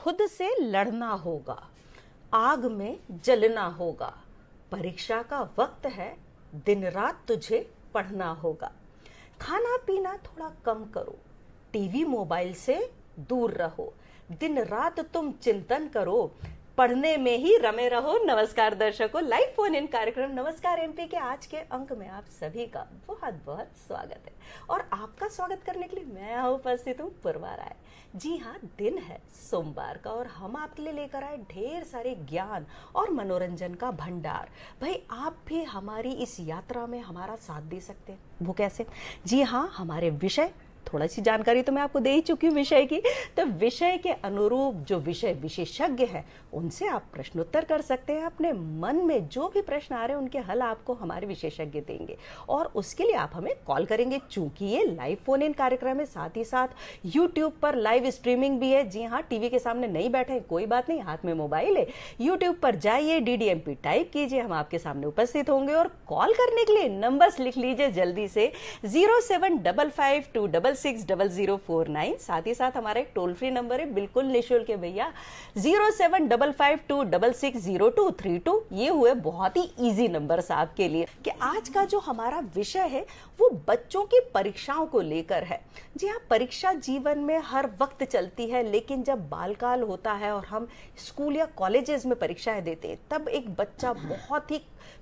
खुद से लड़ना होगा, आग में जलना होगा, परीक्षा का वक्त है, दिन रात तुझे पढ़ना होगा। खाना पीना थोड़ा कम करो, टीवी मोबाइल से दूर रहो, दिन रात तुम चिंतन करो, पढ़ने में ही रमे रहो। नमस्कार दर्शकों, लाइव फोन इन कार्यक्रम नमस्कार एमपी के आज के अंक में आप सभी का बहुत बहुत स्वागत है। और आपका स्वागत करने के लिए मैं यहाँ उपस्थित हूँ पूर्वा राय। जी हाँ, दिन है सोमवार का और हम आपके लिए लेकर आए ढेर सारे ज्ञान और मनोरंजन का भंडार। भाई आप भी हमारी इस यात्रा में हमारा साथ दे सकते हैं। वो कैसे? जी हाँ, हमारे विषय, थोड़ा सी जानकारी तो मैं आपको दे ही चुकी हूँ विषय की, तो विषय के अनुरूप जो विषय विशेषज्ञ हैं उनसे आप प्रश्नोत्तर कर सकते हैं। अपने मन में जो भी प्रश्न आ रहे हैं उनके हल आपको हमारे विशेषज्ञ देंगे और उसके लिए आप हमें कॉल करेंगे। चूंकि ये लाइव फोन इन कार्यक्रम है, साथ ही साथ यूट्यूब पर लाइव स्ट्रीमिंग भी है। जी हाँ, टीवी के सामने नहीं बैठे हैं, कोई बात नहीं, हाथ में मोबाइल है, यूट्यूब पर जाइए, DDMP टाइप कीजिए, हम आपके सामने उपस्थित होंगे। और कॉल करने के लिए नंबर्स लिख लीजिए जल्दी से 0755260049। साथ ही साथ हमारा एक टोल फ्री नंबर है, बिल्कुल निःशुल्क है भैया, 0755260232। ये हुए बहुत ही इजी नंबर आपके लिए कि आज का जो हमारा विषय है वो बच्चों की परीक्षाओं को लेकर है। जी हाँ, परीक्षा जीवन में हर वक्त चलती है, लेकिन जब बालकाल होता है और हम स्कूल या कॉलेजेस में परीक्षाएं देते हैं तब एक बच्चा बहुत ही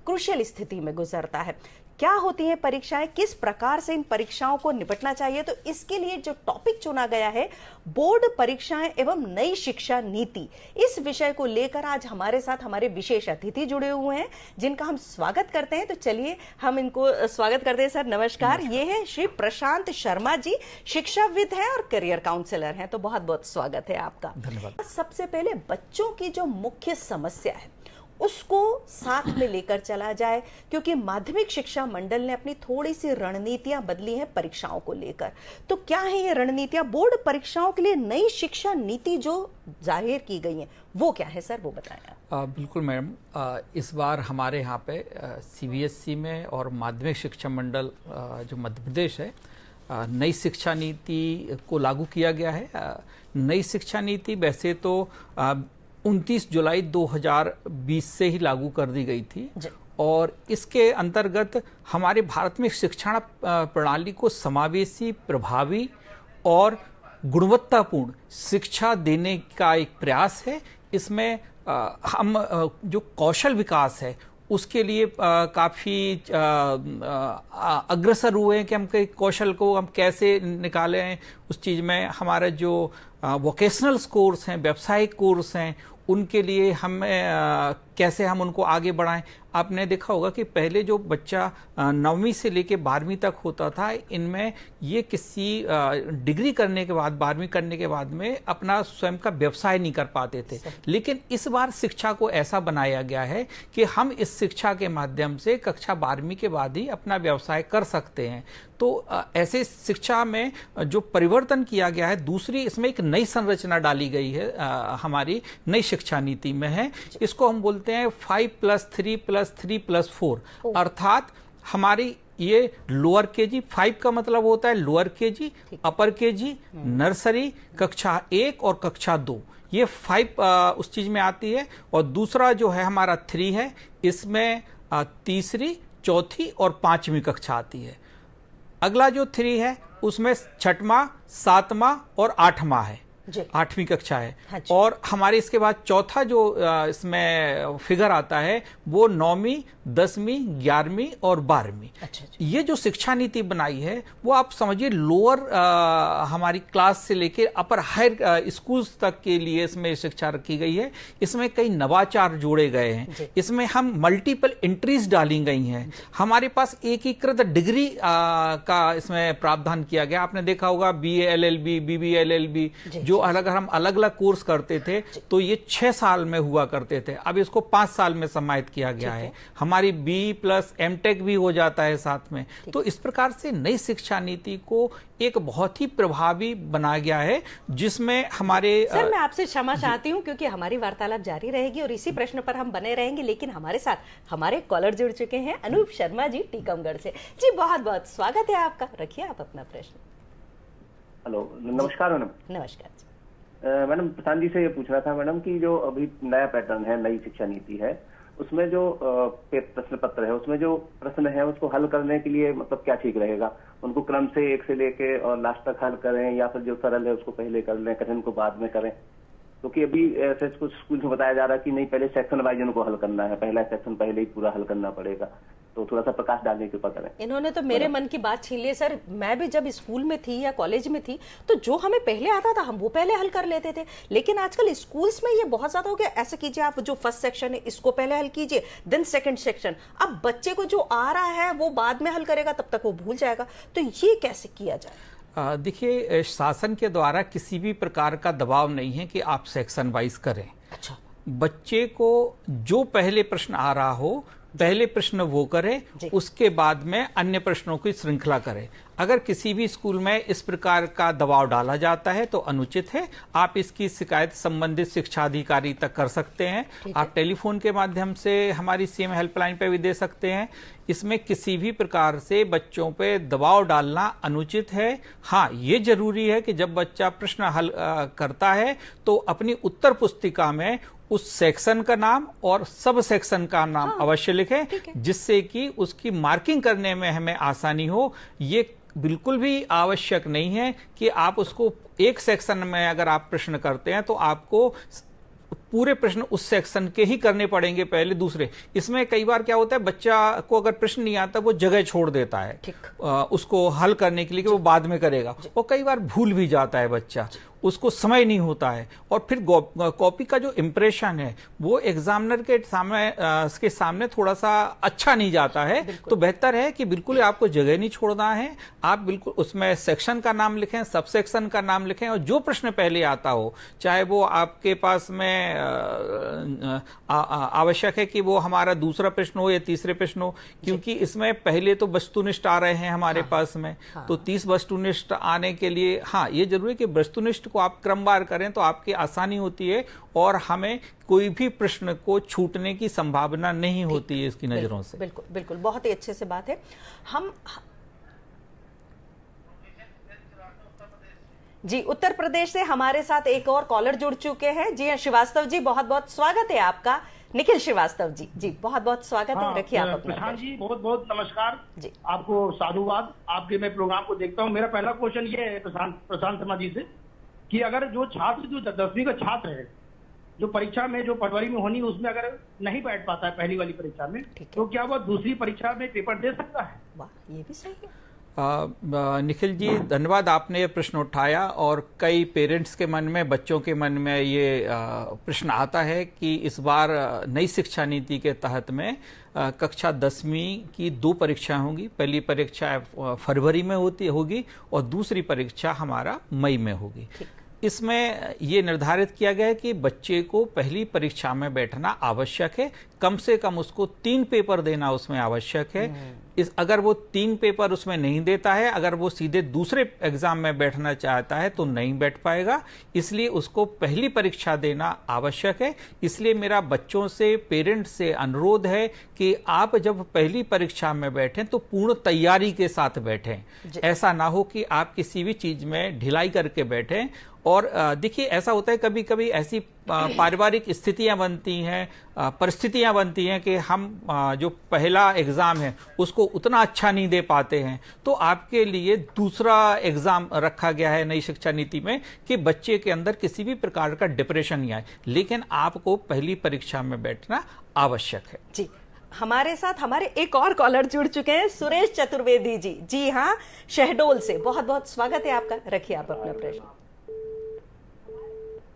क्रुशियल स्थिति में गुजरता है। क्या होती हैं परीक्षाएं, किस प्रकार से इन परीक्षाओं को निपटना चाहिए, तो इसके लिए जो टॉपिक चुना गया है बोर्ड परीक्षाएं एवं नई शिक्षा नीति, इस विषय को लेकर आज हमारे साथ हमारे विशेष अतिथि जुड़े हुए हैं जिनका हम स्वागत करते हैं। तो चलिए हम इनको स्वागत करते हैं। सर नमस्कार। ये है श्री प्रशांत शर्मा जी, शिक्षाविद हैं और करियर काउंसलर हैं। तो बहुत बहुत स्वागत है आपका। धन्यवाद। सबसे पहले बच्चों की जो मुख्य समस्या है उसको साथ में लेकर चला जाए, क्योंकि माध्यमिक शिक्षा मंडल ने अपनी थोड़ी सी रणनीतियां बदली हैं परीक्षाओं को लेकर। तो क्या है ये रणनीतियां? बोर्ड परीक्षाओं के लिए नई शिक्षा नीति जो जाहिर की गई है वो क्या है सर, वो बताएं। बिल्कुल मैडम, इस बार हमारे यहाँ पे CBSE में और माध्यमिक शिक्षा मंडल जो मध्य प्रदेश है, नई शिक्षा नीति को लागू किया गया है। नई शिक्षा नीति वैसे तो 29 जुलाई 2020 से ही लागू कर दी गई थी और इसके अंतर्गत हमारे भारत में शिक्षण प्रणाली को समावेशी, प्रभावी और गुणवत्तापूर्ण शिक्षा देने का एक प्रयास है। इसमें हम जो कौशल विकास है उसके लिए काफ़ी अग्रसर हुए हैं कि हम कौशल को हम कैसे निकालें। उस चीज़ में हमारा जो वोकेशनल कोर्स हैं, व्यावसायिक कोर्स हैं, उनके लिए हम कैसे हम उनको आगे बढ़ाएं। आपने देखा होगा कि पहले जो बच्चा 9वीं से लेके 12वीं तक होता था, इनमें ये किसी डिग्री करने के बाद, 12वीं करने के बाद में अपना स्वयं का व्यवसाय नहीं कर पाते थे। लेकिन इस बार शिक्षा को ऐसा बनाया गया है कि हम इस शिक्षा के माध्यम से कक्षा 12वीं के बाद ही अपना व्यवसाय कर सकते हैं। तो ऐसे शिक्षा में जो परिवर्तन किया गया है, दूसरी इसमें एक नई संरचना डाली गई है, हमारी नई शिक्षा नीति में है। इसको हम बोलते हैं 5+3+3+4, अर्थात हमारी ये लोअर KG, 5 का मतलब होता है लोअर KG, अपर KG, नर्सरी, कक्षा 1 और कक्षा 2, ये 5 उस चीज में आती है। और दूसरा जो है हमारा 3 है, इसमें तीसरी, चौथी और 5वीं कक्षा आती है। अगला जो 3 है उसमें 6वां, 7वां और 8वां है, 8वीं कक्षा है। हाँ, और हमारे इसके बाद चौथा जो इसमें फिगर आता है वो 9वीं, 10वीं, 11वीं और 12वीं। अच्छा। ये जो शिक्षा नीति बनाई है वो आप समझिए लोअर हमारी क्लास से लेकर अपर हायर स्कूल्स तक के लिए इसमें शिक्षा रखी गई है। इसमें कई नवाचार जोड़े गए हैं, इसमें हम मल्टीपल एंट्रीज डाली गई हैं। हमारे पास एकीकृत डिग्री का इसमें प्रावधान किया गया। आपने देखा होगा BA LLB, BB LLB, जो अगर हम अलग अलग कोर्स करते थे तो ये 6 साल में हुआ करते थे, अब इसको 5 साल में समाहित किया गया है। हमारी BE+M.Tech भी हो जाता है साथ में। तो इस प्रकार से नई शिक्षा नीति को एक बहुत ही प्रभावी बनाया गया है, जिसमें हमारे सर मैं आपसे क्षमा चाहती हूँ क्योंकि हमारी वार्तालाप जारी रहेगी और इसी प्रश्न पर हम बने रहेंगे, लेकिन हमारे साथ हमारे कॉलर जुड़ चुके हैं, अनूप शर्मा जी टीकमगढ़ से। जी बहुत बहुत स्वागत है आपका, रखिए आप अपना प्रश्न। हेलो, नमस्कार मैडम। नमस्कार जी। मैडम प्रशांत जी से ये पूछना था मैडम कि जो अभी नया पैटर्न है, नई शिक्षा नीति है, उसमें जो प्रश्न पत्र है, उसमें जो प्रश्न है उसको हल करने के लिए मतलब क्या ठीक रहेगा? उनको क्रम से एक से लेके और लास्ट तक हल करें, या फिर जो सरल है उसको पहले कर लें, कठिन को बाद में करें? क्योंकि अभी ऐसे कुछ स्कूल में बताया जा रहा है कि नहीं, पहले सेक्शन वाइज उनको हल करना है, पहला सेक्शन पहले ही पूरा हल करना पड़ेगा। तो थोड़ा सा प्रकाश डालने की कृपा करें। इन्होंने तो मेरे मन की बात छीन ली सर। मैं भी जब स्कूल में थी या कॉलेज में थी तो जो हमें पहले आता था हम वो पहले हल कर लेते थे, लेकिन आजकल स्कूल्स में ये बहुत ज्यादा हो गया। ऐसा कीजिए, आप जो फर्स्ट सेक्शन है इसको पहले हल कीजिए, देन सेकंड सेक्शन। अब बच्चे को जो आ रहा है वो बाद में हल करेगा, तब तक वो भूल जाएगा। तो ये कैसे किया जाए? देखिए, शासन के द्वारा किसी भी प्रकार का दबाव नहीं है कि आप सेक्शन वाइज करें। अच्छा, बच्चे को जो पहले प्रश्न आ रहा हो पहले प्रश्न वो करे, उसके बाद में अन्य प्रश्नों की श्रृंखला करे। अगर किसी भी स्कूल में इस प्रकार का दबाव डाला जाता है तो अनुचित है। आप इसकी शिकायत संबंधित शिक्षा अधिकारी तक कर सकते हैं। आप टेलीफोन के माध्यम से हमारी सीएम हेल्पलाइन पे भी दे सकते हैं। इसमें किसी भी प्रकार से बच्चों पे दबाव डालना अनुचित है। हाँ, ये जरूरी है कि जब बच्चा प्रश्न हल करता है तो अपनी उत्तर पुस्तिका में उस सेक्शन का नाम और सब सेक्शन का नाम अवश्य लिखें, जिससे कि उसकी मार्किंग करने में हमें आसानी हो। ये बिल्कुल भी आवश्यक नहीं है कि आप उसको एक सेक्शन में अगर आप प्रश्न करते हैं तो आपको पूरे प्रश्न उस सेक्शन के ही करने पड़ेंगे पहले दूसरे। इसमें कई बार क्या होता है, बच्चा को अगर प्रश्न नहीं आता वो जगह छोड़ देता है उसको हल करने के लिए कि वो बाद में करेगा, और कई बार भूल भी जाता है बच्चा, उसको समय नहीं होता है, और फिर कॉपी का जो इम्प्रेशन है वो एग्जामिनर के सामने थोड़ा सा अच्छा नहीं जाता है। तो बेहतर है कि बिल्कुल आपको जगह नहीं छोड़ना है। आप बिल्कुल उसमें सेक्शन का नाम लिखें, सब सेक्शन का नाम लिखें, और जो प्रश्न पहले आता हो, चाहे वो आपके पास में आवश्यक है कि वो हमारा दूसरा प्रश्न हो या तीसरे प्रश्न हो, क्योंकि इसमें पहले तो वस्तुनिष्ठ आ रहे हैं हमारे पास में। तो 30 वस्तुनिष्ठ आने के लिए ये जरूरी है कि वस्तुनिष्ठ को आप क्रमवार करें तो आपकी आसानी होती है, और हमें कोई भी प्रश्न को छूटने की संभावना नहीं होती है इसकी नजरों से। बिल्कुल बिल्कुल, बहुत ही अच्छे से बात है। हम जी, उत्तर प्रदेश से हमारे साथ एक और कॉलर जुड़ चुके हैं। जी श्रीवास्तव जी, बहुत बहुत स्वागत है आपका। निखिल श्रीवास्तव जी, जी बहुत बहुत स्वागत है। रखिए आप अपना प्रशांत जी, बहुत बहुत नमस्कार जी। आपको साधुवाद, आपके मैं प्रोग्राम को देखता हूँ। मेरा पहला क्वेश्चन ये है प्रशांत शर्मा जी से कि अगर जो छात्र जो 10वीं का छात्र है, जो परीक्षा में जो फरवरी में होनी, उसमें अगर नहीं बैठ पाता है पहली वाली परीक्षा में, तो क्या वह दूसरी परीक्षा में पेपर दे सकता है? वाह, ये भी सही है। निखिल जी, धन्यवाद, आपने ये प्रश्न उठाया। और कई पेरेंट्स के मन में, बच्चों के मन में ये प्रश्न आता है कि इस बार नई शिक्षा नीति के तहत में कक्षा 10वीं की 2 परीक्षाएं होंगी। पहली परीक्षा फरवरी में होगी और दूसरी परीक्षा हमारा मई में होगी। इसमें ये निर्धारित किया गया है कि बच्चे को पहली परीक्षा में बैठना आवश्यक है, कम से कम उसको 3 पेपर देना उसमें आवश्यक है। अगर वो 3 पेपर उसमें नहीं देता है, अगर वो सीधे दूसरे एग्जाम में बैठना चाहता है तो नहीं बैठ पाएगा, इसलिए उसको पहली परीक्षा देना आवश्यक है। इसलिए मेरा बच्चों से, पेरेंट्स से अनुरोध है कि आप जब पहली परीक्षा में बैठें तो पूर्ण तैयारी के साथ बैठें। ऐसा ना हो कि आप किसी भी चीज में ढिलाई करके बैठें। और देखिए, ऐसा होता है कभी कभी ऐसी पारिवारिक स्थितियां बनती हैं, परिस्थितियां बनती हैं कि हम जो पहला एग्जाम है उसको उतना अच्छा नहीं दे पाते हैं। तो आपके लिए दूसरा एग्जाम रखा गया है नई शिक्षा नीति में कि बच्चे के अंदर किसी भी प्रकार का डिप्रेशन नहीं आए, लेकिन आपको पहली परीक्षा में बैठना आवश्यक है। जी, हमारे साथ हमारे एक और कॉलर जुड़ चुके हैं, सुरेश चतुर्वेदी जी। जी हाँ, शहडोल से। बहुत बहुत स्वागत है आपका। रखिए आप अपना प्रश्न।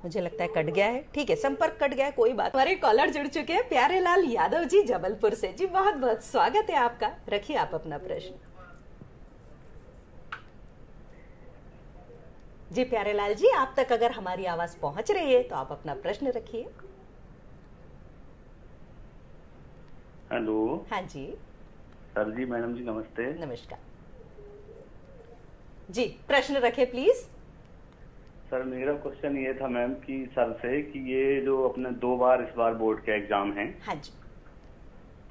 मुझे लगता है कट गया है। ठीक है, संपर्क कट गया है, कोई बात। हमारे कॉलर जुड़ चुके हैं, प्यारेलाल यादव जी जबलपुर से। जी बहुत बहुत स्वागत है आपका। रखिए आप अपना प्रश्न। जी प्यारेलाल जी, आप तक अगर हमारी आवाज पहुंच रही है तो आप अपना प्रश्न रखिए। हेलो। हाँ जी सर जी, मैडम जी नमस्ते। नमस्कार जी, प्रश्न रखे प्लीज। सर, मेरा क्वेश्चन ये था मैम कि सर से कि ये जो अपने 2 बार इस बार बोर्ड के एग्जाम हैं, हाँ जी,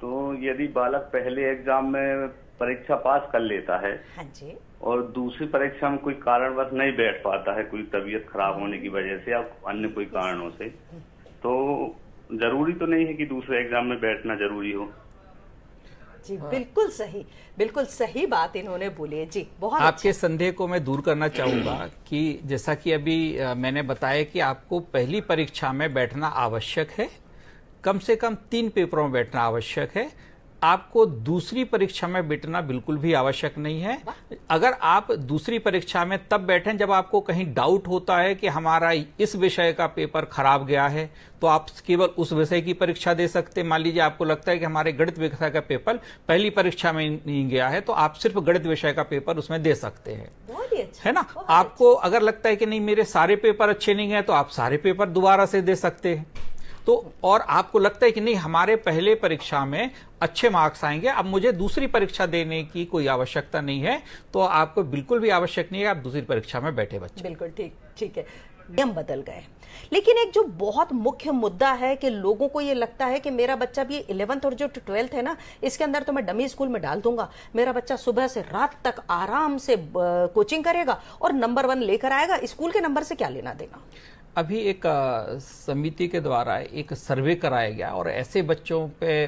तो यदि बालक पहले एग्जाम में परीक्षा पास कर लेता है, हाँ जी, और दूसरी परीक्षा में कोई कारणवश नहीं बैठ पाता है, कोई तबीयत खराब होने की वजह से या अन्य कोई कारणों से, तो जरूरी तो नहीं है कि दूसरे एग्जाम में बैठना जरूरी हो। जी बिल्कुल सही बात इन्होंने बोली है जी। बहुत आपके संदेह को मैं दूर करना चाहूंगा कि जैसा कि अभी मैंने बताया कि आपको पहली परीक्षा में बैठना आवश्यक है, कम से कम 3 पेपरों में बैठना आवश्यक है। आपको दूसरी परीक्षा में बैठना बिल्कुल भी आवश्यक नहीं है। अगर आप दूसरी परीक्षा में तब बैठें जब आपको कहीं डाउट होता है कि हमारा इस विषय का पेपर खराब गया है, तो आप केवल उस विषय की परीक्षा दे सकते हैं। मान लीजिए आपको लगता है कि हमारे गणित विषय का पेपर पहली परीक्षा में नहीं गया है, तो आप सिर्फ गणित विषय का पेपर उसमें दे सकते हैं, है ना। आपको अगर लगता है कि नहीं मेरे सारे पेपर अच्छे नहीं गए, तो आप सारे पेपर दोबारा से दे सकते हैं। तो और आपको लगता है कि नहीं हमारे पहले परीक्षा में अच्छे मार्क्स आएंगे, अब मुझे दूसरी परीक्षा देने की कोई आवश्यकता नहीं है, तो आपको बिल्कुल भी आवश्यक नहीं है आप दूसरी परीक्षा में बैठे बच्चे। बिल्कुल ठीक है, नियम बदल गए। लेकिन एक जो बहुत मुख्य मुद्दा है कि लोगों को ये लगता है कि मेरा बच्चा भी 11th और जो 12th है ना, इसके अंदर तो मैं डमी स्कूल में डाल दूंगा, मेरा बच्चा सुबह से रात तक आराम से कोचिंग करेगा और नंबर 1 लेकर आएगा, स्कूल के नंबर से क्या लेना देना। अभी एक समिति के द्वारा एक सर्वे कराया गया और ऐसे बच्चों पे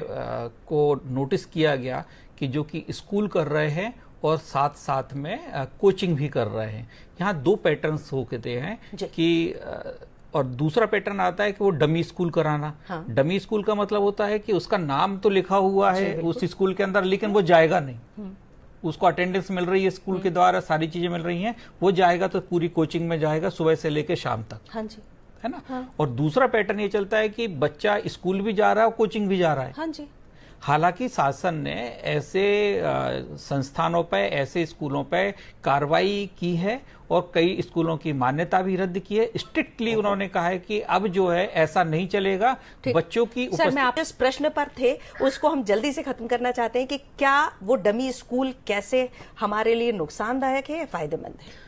को नोटिस किया गया कि जो कि स्कूल कर रहे हैं और साथ साथ में कोचिंग भी कर रहे हैं। यहाँ 2 पैटर्न्स होते हैं कि और दूसरा पैटर्न आता है कि वो डमी स्कूल कराना। हाँ। डमी स्कूल का मतलब होता है कि उसका नाम तो लिखा हुआ है उस स्कूल के अंदर, लेकिन वो जाएगा नहीं। उसको अटेंडेंस मिल रही है स्कूल के द्वारा, सारी चीजें मिल रही हैं, वो जाएगा तो पूरी कोचिंग में जाएगा सुबह से लेकर शाम तक। हाँ जी, है ना। हाँ। और दूसरा पैटर्न ये चलता है कि बच्चा स्कूल भी जा रहा है और कोचिंग भी जा रहा है। हाँ जी। हालांकि शासन ने ऐसे संस्थानों पे, ऐसे स्कूलों पे कार्रवाई की है और कई स्कूलों की मान्यता भी रद्द की है। स्ट्रिक्टली उन्होंने कहा है कि अब जो है ऐसा नहीं चलेगा। बच्चों की सर, मैं आप जिस प्रश्न पर थे उसको हम जल्दी से खत्म करना चाहते हैं कि क्या वो डमी स्कूल कैसे हमारे लिए नुकसानदायक है या फायदेमंद है।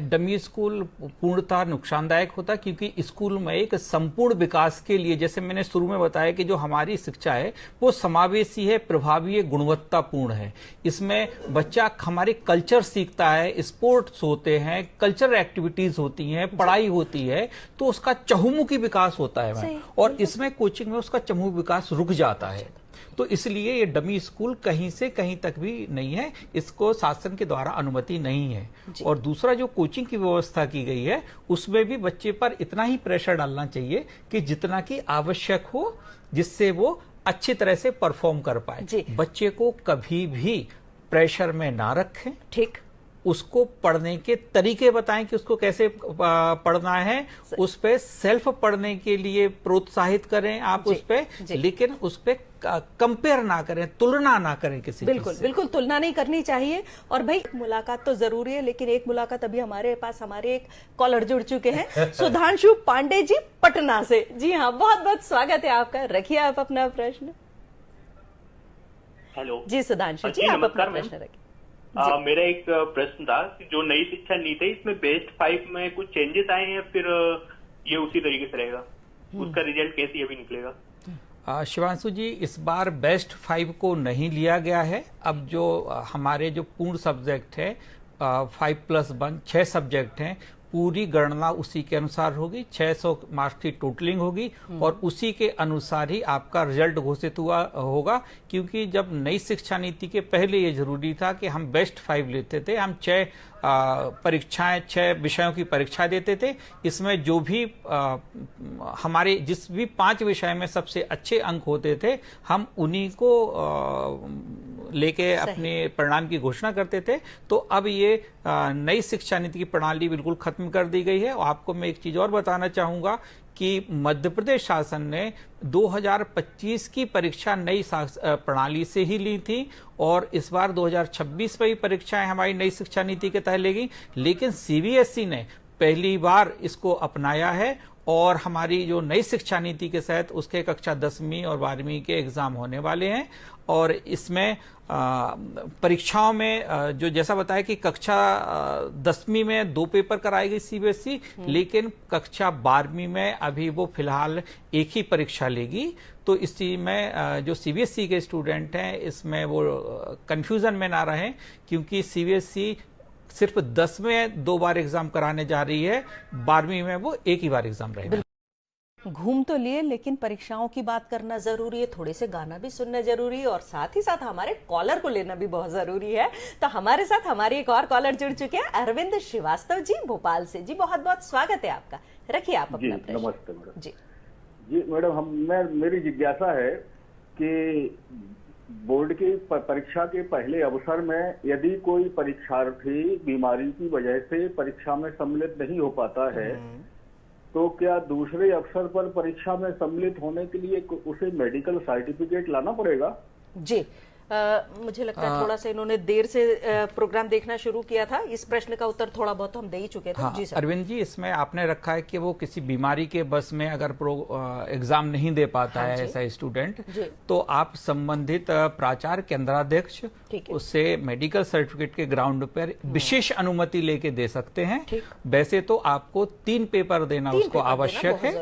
डमी स्कूल पूर्णतः नुकसानदायक होता है, क्योंकि स्कूल में एक संपूर्ण विकास के लिए, जैसे मैंने शुरू में बताया कि जो हमारी शिक्षा है वो समावेशी है, प्रभावी है, गुणवत्तापूर्ण है। इसमें बच्चा हमारे कल्चर सीखता है, स्पोर्ट्स होते हैं, कल्चरल एक्टिविटीज होती हैं, पढ़ाई होती है, तो उसका चहुमुखी विकास होता है। और इसमें कोचिंग में उसका चहुमुखी विकास रुक जाता है। तो इसलिए ये डमी स्कूल कहीं से कहीं तक भी नहीं है, इसको शासन के द्वारा अनुमति नहीं है। और दूसरा जो कोचिंग की व्यवस्था की गई है उसमें भी बच्चे पर इतना ही प्रेशर डालना चाहिए कि जितना कि आवश्यक हो, जिससे वो अच्छी तरह से परफॉर्म कर पाए। बच्चे को कभी भी प्रेशर में ना रखें, ठीक, उसको पढ़ने के तरीके बताएं कि उसको कैसे पढ़ना है, उस पे सेल्फ पढ़ने के लिए प्रोत्साहित करें आप उस पे, लेकिन उस पे कंपेयर ना करें, तुलना ना करें किसी चीज से। बिल्कुल तुलना नहीं करनी चाहिए। और भाई मुलाकात तो जरूरी है, लेकिन एक मुलाकात अभी हमारे पास हमारे एक कॉलर जुड़ चुके हैं सुधांशु पांडे जी पटना से। जी हाँ, बहुत बहुत स्वागत है आपका, रखिए आप अपना प्रश्न। हेलो जी सुधांशु जी, आप अपना प्रश्न रखिए। मेरा एक प्रश्न था कि जो नई शिक्षा नीति है इसमें बेस्ट 5 में कुछ चेंजेस आए हैं, फिर ये उसी तरीके से रहेगा, उसका रिजल्ट कैसे अभी निकलेगा। शिवांशु जी, इस बार बेस्ट 5 को नहीं लिया गया है। अब जो हमारे जो पूर्ण सब्जेक्ट है 5+1 6 सब्जेक्ट हैं, पूरी गणना उसी के अनुसार होगी। 600 मार्क्स की टोटलिंग होगी और उसी के अनुसार ही आपका रिजल्ट घोषित होगा। क्योंकि जब नई शिक्षा नीति के पहले ये जरूरी था कि हम बेस्ट 5 लेते थे, हम 6 परीक्षाएं, 6 विषयों की परीक्षा देते थे। इसमें जो भी हमारे जिस भी 5 विषय में सबसे अच्छे अंक होते थे, हम उन्हीं को लेके अपने परिणाम की घोषणा करते थे। तो अब ये नई शिक्षा नीति की प्रणाली बिल्कुल खत्म कर दी गई है। और आपको मैं एक चीज और बताना चाहूंगा कि मध्य प्रदेश शासन ने 2025 की परीक्षा नई प्रणाली से ही ली थी और इस बार 2026 में भी परीक्षाएं हमारी नई शिक्षा नीति के तहत लेगी। लेकिन सीबीएसई ने पहली बार इसको अपनाया है और हमारी जो नई शिक्षा नीति के तहत उसके कक्षा 10वीं और 12वीं के एग्जाम होने वाले हैं। और इसमें परीक्षाओं में जो जैसा बताया कि कक्षा 10वीं में 2 पेपर कराएगी सीबीएसई, लेकिन कक्षा 12वीं में अभी वो फिलहाल एक ही परीक्षा लेगी। तो इस चीज में जो सीबीएसई के स्टूडेंट हैं इसमें वो कंफ्यूजन में ना रहें, क्योंकि सीबीएसई सिर्फ 10 में 2 बार एग्जाम कराने जा रही है, 12वीं में वो एक ही बार एग्जाम रहेगा। घूम तो लिए, लेकिन परीक्षाओं की बात करना जरूरी है, थोड़े से गाना भी सुनना जरूरी है, और साथ ही साथ हमारे कॉलर को लेना भी बहुत जरूरी है। तो हमारे साथ हमारी एक और कॉलर जुड़ चुके हैं, अरविंद श्रीवास्तव जी भोपाल से। जी बहुत बहुत स्वागत है आपका, रखिए आप अपना प्रश्न। नमस्ते मैडम। जी मैडम मेरी जिज्ञासा है कि बोर्ड की परीक्षा के पहले अवसर में यदि कोई परीक्षार्थी बीमारी की वजह से परीक्षा में सम्मिलित नहीं हो पाता है, तो क्या दूसरे अवसर पर परीक्षा में सम्मिलित होने के लिए उसे मेडिकल सर्टिफिकेट लाना पड़ेगा? जी मुझे लगता है थोड़ा सा इन्होंने देर से प्रोग्राम देखना शुरू किया था। इस प्रश्न का उत्तर थोड़ा बहुत हम दे ही चुके थे। जी सर। अरविंद जी, इसमें आपने रखा है कि वो किसी बीमारी के बस में अगर एग्जाम नहीं दे पाता है ऐसा स्टूडेंट, तो आप संबंधित प्राचार्य केंद्राध्यक्ष उससे मेडिकल सर्टिफिकेट के ग्राउंड पर विशेष अनुमति लेके दे सकते हैं। वैसे तो आपको 3 पेपर देना उसको आवश्यक है,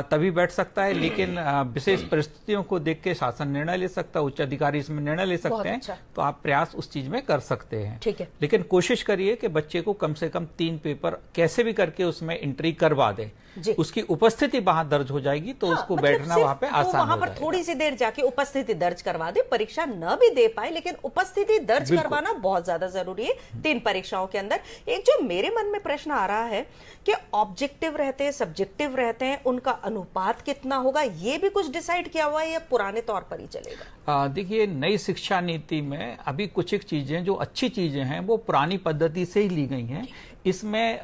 तभी बैठ सकता है, लेकिन विशेष परिस्थितियों को देख के शासन निर्णय ले सकता है, उच्च अधिकारी इसमें निर्णय ले सकते हैं। तो आप प्रयास उस चीज में कर सकते हैं। ठीक है, लेकिन कोशिश करिए कि बच्चे को कम से कम 3 पेपर कैसे भी करके उसमें एंट्री करवा दे। उसकी उपस्थिति वहां दर्ज हो जाएगी, तो उसको बैठना वहां पे आसान हो वहां पर थोड़ी सी देर जाके उपस्थिति दर्ज करवा दे। परीक्षा न भी दे पाए, लेकिन उपस्थिति दर्ज करवाना बहुत ज्यादा जरूरी है 3 परीक्षाओं के अंदर। एक जो मेरे मन में प्रश्न आ रहा है कि ऑब्जेक्टिव रहते हैं, सब्जेक्टिव रहते हैं, उनका अनुपात कितना होगा, ये भी कुछ डिसाइड किया हुआ है या पुराने तौर पर ही चलेगा? देखिए, नई शिक्षा नीति में अभी कुछ एक चीजें जो अच्छी चीजें हैं वो पुरानी पद्धति से ही ली गई हैं। इसमें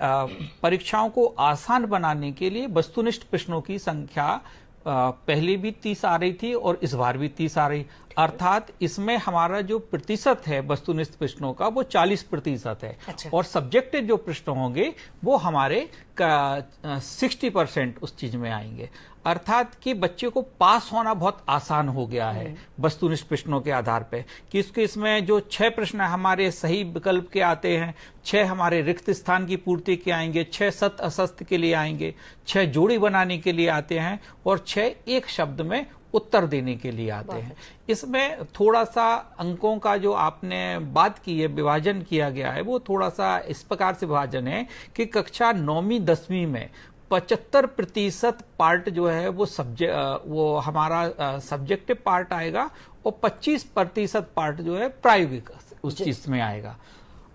परीक्षाओं को आसान बनाने के लिए वस्तुनिष्ठ प्रश्नों की संख्या पहले भी 30 आ रही थी और इस बार भी 30 आ रही, अर्थात इसमें हमारा जो प्रतिशत है वस्तुनिष्ठ प्रश्नों का वो 40% है। अच्छा। और सब्जेक्टिव जो प्रश्न होंगे वो हमारे 60% उस चीज में आएंगे, अर्थात कि बच्चे को पास होना बहुत आसान हो गया है वस्तुनिष्ठ प्रश्नों के आधार पे। कि इसमें जो 6 प्रश्न हमारे सही विकल्प के आते हैं, 6 हमारे रिक्त स्थान की पूर्ति के आएंगे, 6 सत असस्त के लिए आएंगे, 6 जोड़ी बनाने के लिए आते हैं, और 6 एक शब्द में उत्तर देने के लिए आते हैं। इसमें थोड़ा सा अंकों का जो आपने बात की है, विभाजन किया गया है, वो थोड़ा सा इस प्रकार से विभाजन है कि कक्षा 9वीं 10वीं में 75% पार्ट जो है वो हमारा सब्जेक्टिव पार्ट आएगा, और 25% पार्ट जो है प्रायोगिक उस चीज में आएगा।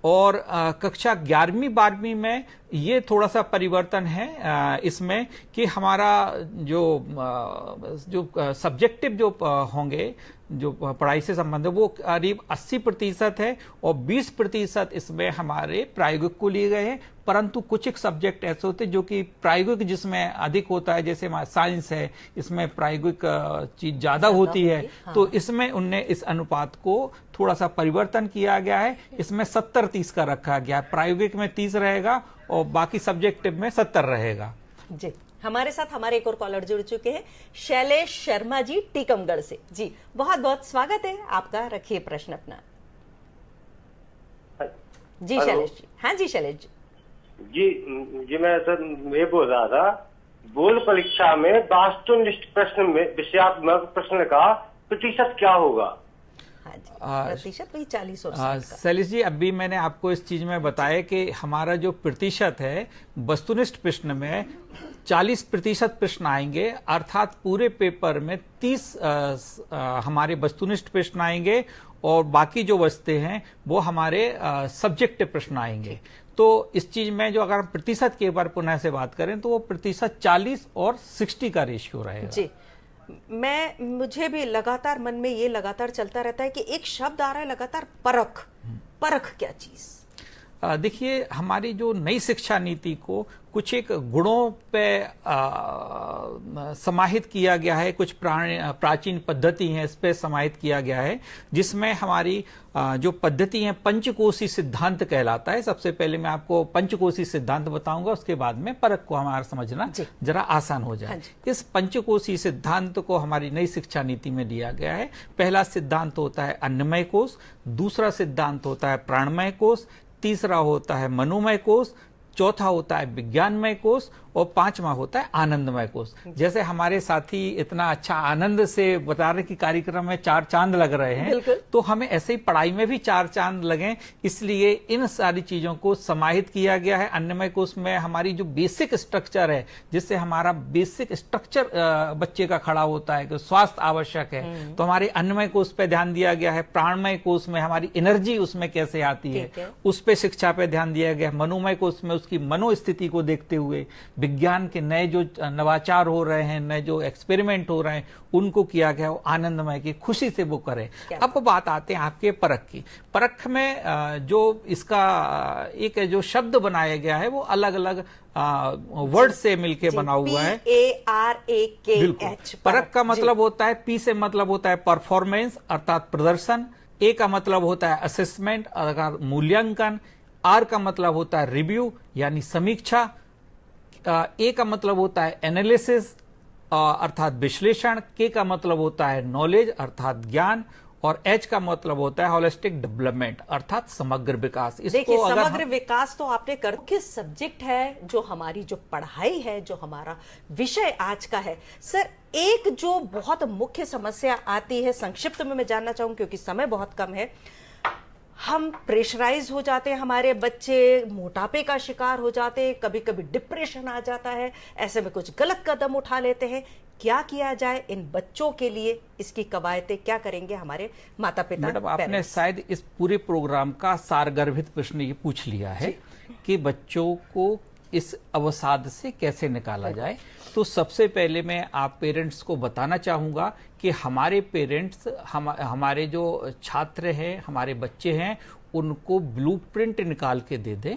और कक्षा 11वीं 12वीं में ये थोड़ा सा परिवर्तन है इसमें कि हमारा जो सब्जेक्टिव जो होंगे, जो पढ़ाई से संबंधित, वो करीब 80% है, और 20% इसमें हमारे प्रायोगिक को लिए गए हैं। परंतु कुछ एक सब्जेक्ट ऐसे होते हैं जो कि प्रायोगिक जिसमें अधिक होता है, जैसे साइंस है, इसमें प्रायोगिक चीज ज्यादा होती है। हाँ। तो इसमें उनने इस अनुपात को थोड़ा सा परिवर्तन किया गया है। इसमें 70-30 का रखा गया है, प्रायोगिक में 30 रहेगा और बाकी सब्जेक्टिव में 70 रहेगा। जी, हमारे साथ हमारे एक और कॉलर जुड़ चुके हैं, शैलेश शर्मा जी टीकमगढ़ से। जी बहुत बहुत स्वागत है आपका, रखिए प्रश्न अपना। जी शैलेश जी। हाँ जी शैलेश जी। जी मैं सर ये बोल रहा था, बोर्ड परीक्षा में वास्तुनिष्ठ प्रश्न में विषयात्मक प्रश्न का प्रतिशत क्या होगा? हाँ जी, प्रतिशत वही 40 और 60 का। शैलेश जी, अभी मैंने आपको इस चीज में बताया कि हमारा जो प्रतिशत है वस्तुनिष्ठ प्रश्न में 40% प्रश्न आएंगे, अर्थात पूरे पेपर में 30 हमारे वस्तुनिष्ठ प्रश्न आएंगे, और बाकी जो बचते हैं वो हमारे सब्जेक्टिव प्रश्न आएंगे। तो इस चीज में जो अगर हम प्रतिशत के बार पुनः से बात करें तो वो प्रतिशत 40 और 60 का रेशियो रहेगा। जी, मुझे भी लगातार मन में ये लगातार चलता रहता है कि एक शब्द आ रहा है लगातार, परख क्या चीज? देखिए, हमारी जो नई शिक्षा नीति को कुछ एक गुणों पे समाहित किया गया है, कुछ प्राचीन पद्धति हैं इस पे समाहित किया गया है, जिसमें हमारी जो पद्धति है पंचकोशी सिद्धांत कहलाता है। सबसे पहले मैं आपको पंचकोशी सिद्धांत बताऊंगा, उसके बाद में परख को हमारा समझना जरा आसान हो जाए। इस पंचकोशी सिद्धांत को हमारी नई शिक्षा नीति में लिया गया है। पहला सिद्धांत होता है अन्नमय कोश, दूसरा सिद्धांत होता है प्राणमय कोश, तीसरा होता है मनोमय कोश, चौथा होता है विज्ञानमय कोश, और 5वां होता है आनंदमय कोष। जैसे हमारे साथी इतना अच्छा आनंद से बता रहे कि कार्यक्रम में 4 चांद लग रहे हैं, तो हमें ऐसे ही पढ़ाई में भी 4 चांद लगे, इसलिए इन सारी चीजों को समाहित किया गया है। अन्नमय कोष में हमारी जो बेसिक स्ट्रक्चर है, जिससे हमारा बेसिक स्ट्रक्चर बच्चे का खड़ा होता है कि स्वास्थ्य आवश्यक है, तो हमारे अन्नमय कोष पे ध्यान दिया गया है। प्राणमय कोष में हमारी एनर्जी उसमें कैसे आती है, उस पे शिक्षा पे ध्यान दिया गया है। मनोमय कोष में उसकी मनोस्थिति को देखते हुए विज्ञान के नए जो नवाचार हो रहे हैं, नए जो एक्सपेरिमेंट हो रहे हैं, उनको किया गया। वो आनंदमय की खुशी से वो करें। अब बात आते हैं आपके परख की। परख में जो इसका एक जो शब्द बनाया गया है वो अलग अलग वर्ड से मिलके बना हुआ है। PARAKH। परख का मतलब होता है, पी से मतलब होता है परफॉर्मेंस अर्थात प्रदर्शन, ए का मतलब होता है असेसमेंट अर्थात मूल्यांकन, आर का मतलब होता है रिव्यू यानी समीक्षा, ए का मतलब होता है एनालिसिस अर्थात विश्लेषण, के का मतलब होता है नॉलेज अर्थात ज्ञान, और एच का मतलब होता है होलिस्टिक डेवलपमेंट अर्थात समग्र विकास। देखिए, समग्र विकास तो आपने कर, किस सब्जेक्ट है जो हमारी जो पढ़ाई है, जो हमारा विषय आज का है। सर, एक जो बहुत मुख्य समस्या आती है, संक्षिप्त में मैं जानना चाहूंगी क्योंकि समय बहुत कम है, हम प्रेशराइज हो जाते हैं, हमारे बच्चे मोटापे का शिकार हो जाते हैं, कभी कभी डिप्रेशन आ जाता है, ऐसे में कुछ गलत कदम उठा लेते हैं। क्या किया जाए इन बच्चों के लिए, इसकी कवायतें क्या करेंगे हमारे माता पिता? मैडम, आपने शायद इस पूरे प्रोग्राम का सारगर्भित प्रश्न ये पूछ लिया है कि बच्चों को इस अवसाद से कैसे निकाला जाए। तो सबसे पहले मैं आप पेरेंट्स को बताना चाहूंगा कि हमारे पेरेंट्स हमारे जो छात्र हैं, हमारे बच्चे हैं, उनको ब्लूप्रिंट निकाल के दे दें।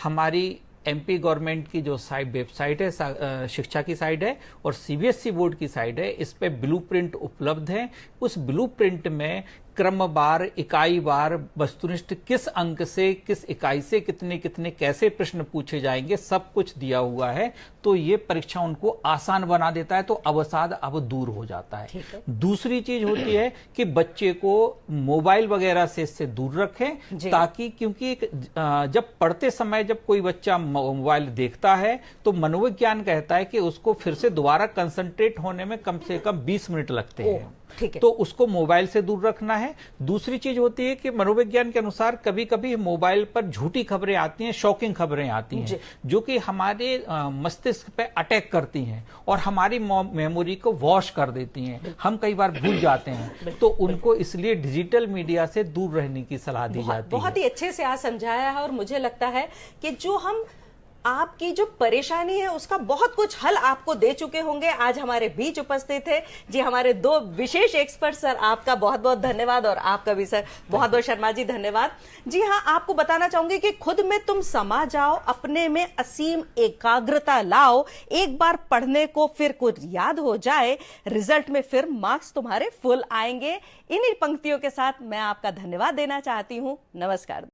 हमारी एमपी गवर्नमेंट की जो वेबसाइट है, शिक्षा की साइट है, और सीबीएसई बोर्ड की साइट है, इस पे ब्लूप्रिंट उपलब्ध है। उस ब्लूप्रिंट में क्रमवार, इकाईवार, वस्तुनिष्ठ किस अंक से किस इकाई से कितने कितने कैसे प्रश्न पूछे जाएंगे, सब कुछ दिया हुआ है। तो ये परीक्षा उनको आसान बना देता है, तो अवसाद अब दूर हो जाता है। दूसरी चीज होती है कि बच्चे को मोबाइल वगैरह से इससे दूर रखें, ताकि क्योंकि जब पढ़ते समय जब कोई बच्चा मोबाइल देखता है तो मनोविज्ञान कहता है कि उसको फिर से दोबारा कंसंट्रेट होने में कम से कम 20 मिनट लगते हैं। तो उसको मोबाइल से दूर रखना है। दूसरी चीज होती है कि मनोविज्ञान के अनुसार कभी कभी मोबाइल पर झूठी खबरें आती हैं, शॉकिंग खबरें आती हैं, जो कि हमारे मस्तिष्क पे अटैक करती हैं और हमारी मेमोरी को वॉश कर देती हैं। हम कई बार भूल जाते हैं, तो उनको इसलिए डिजिटल मीडिया से दूर रहने की सलाह दी जाती है। बहुत ही अच्छे से आज समझाया है, और मुझे लगता है कि जो हम आपकी जो परेशानी है उसका बहुत कुछ हल आपको दे चुके होंगे। आज हमारे बीच उपस्थित थे जी हमारे 2 विशेष एक्सपर्ट। सर, आपका बहुत बहुत धन्यवाद, और आपका भी सर बहुत बहुत शर्मा जी धन्यवाद। जी हाँ, आपको बताना चाहूंगी कि खुद में तुम समा जाओ, अपने में असीम एकाग्रता लाओ, एक बार पढ़ने को फिर कुछ याद हो जाए, रिजल्ट में फिर मार्क्स तुम्हारे फुल आएंगे। इन्हीं पंक्तियों के साथ मैं आपका धन्यवाद देना चाहती हूं। नमस्कार।